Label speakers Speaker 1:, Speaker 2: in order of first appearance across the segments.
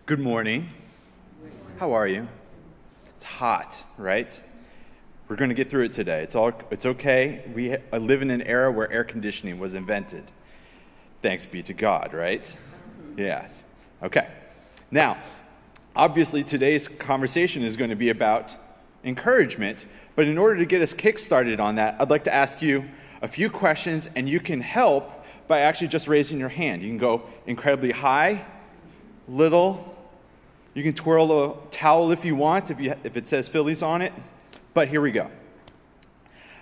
Speaker 1: Good morning. How are you? It's hot, right? We're going to get through it today. It's okay. We live in an era where air conditioning was invented. Thanks be to God, right? Yes. Okay. Now, obviously today's conversation is going to be about encouragement, but in order to get us kick-started on that, I'd like to ask you a few questions, and you can help by actually just raising your hand. You can go incredibly high, little. You can twirl a towel if you want, if it says Phillies on it. But here we go.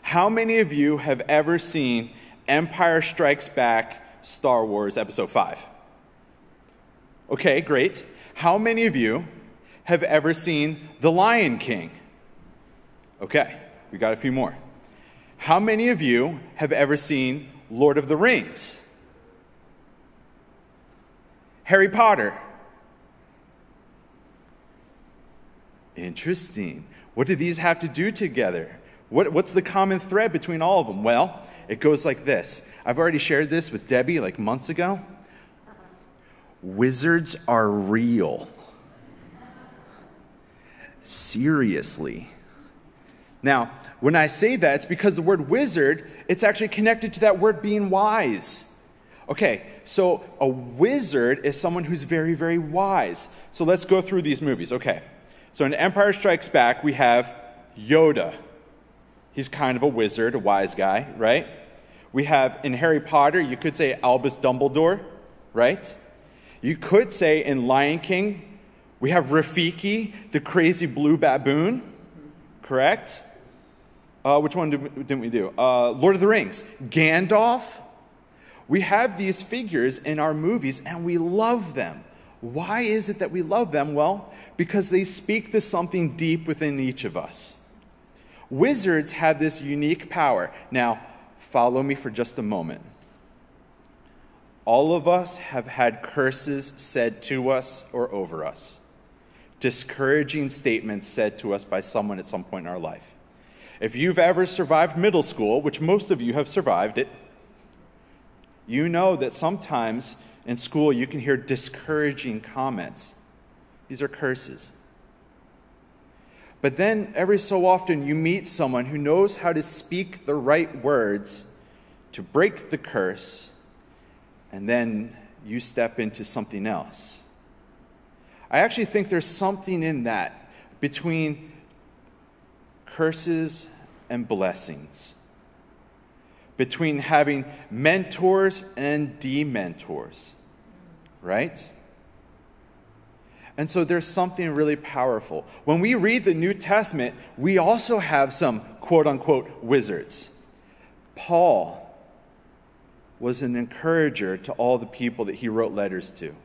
Speaker 1: How many of you have ever seen Empire Strikes Back, Star Wars Episode 5? Okay, great. How many of you have ever seen The Lion King? Okay, we got a few more. How many of you have ever seen Lord of the Rings? Harry Potter? Interesting. What do these have to do together? What's the common thread between all of them? Well, it goes like this. I've already shared this with Debbie like months ago. Wizards are real. Seriously. Now, when I say that, it's because the word wizard, it's actually connected to that word being wise. Okay, so a wizard is someone who's very, very wise. So let's go through these movies. Okay, so in Empire Strikes Back, we have Yoda. He's kind of a wizard, a wise guy, right? We have in Harry Potter, you could say Albus Dumbledore, right? You could say in Lion King, we have Rafiki, the crazy blue baboon, correct? Which one didn't we do? Lord of the Rings, Gandalf. We have these figures in our movies, and we love them. Why is it that we love them? Well, because they speak to something deep within each of us. Wizards have this unique power. Now, follow me for just a moment. All of us have had curses said to us or over us. Discouraging statements said to us by someone at some point in our life. If you've ever survived middle school, which most of you have survived it, you know that sometimes in school you can hear discouraging comments. These are curses. But then every so often you meet someone who knows how to speak the right words to break the curse, and then you step into something else. I actually think there's something in that between curses and blessings, between having mentors and dementors, right? And so there's something really powerful. When we read the New Testament, we also have some quote-unquote wizards. Paul was an encourager to all the people that he wrote letters to.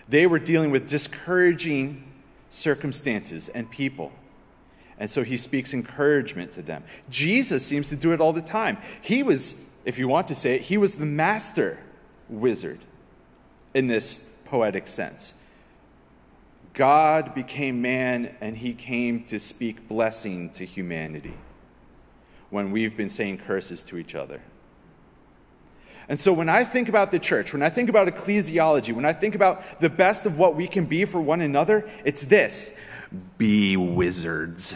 Speaker 1: They were dealing with discouraging circumstances and people. And so he speaks encouragement to them. Jesus seems to do it all the time. He was, if you want to say it, he was the master wizard in this poetic sense. God became man, and he came to speak blessing to humanity when we've been saying curses to each other. And so when I think about the church, when I think about ecclesiology, when I think about the best of what we can be for one another, it's this: be wizards.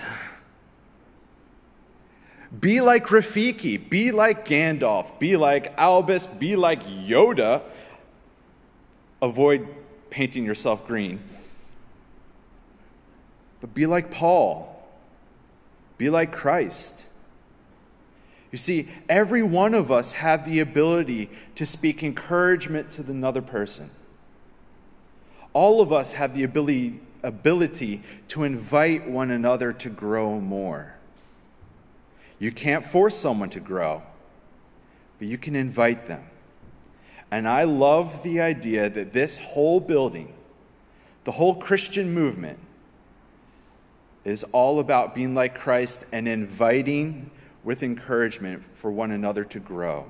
Speaker 1: Be like Rafiki, be like Gandalf, be like Albus, be like Yoda. Avoid painting yourself green. But be like Paul. Be like Christ. You see, every one of us have the ability to speak encouragement to another person. All of us have the ability to invite one another to grow more. You can't force someone to grow, but you can invite them. And I love the idea that this whole building, the whole Christian movement, is all about being like Christ and inviting with encouragement for one another to grow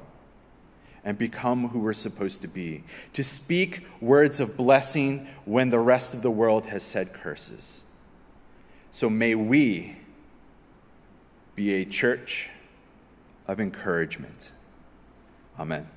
Speaker 1: and become who we're supposed to be, to speak words of blessing when the rest of the world has said curses. So may we be a church of encouragement. Amen.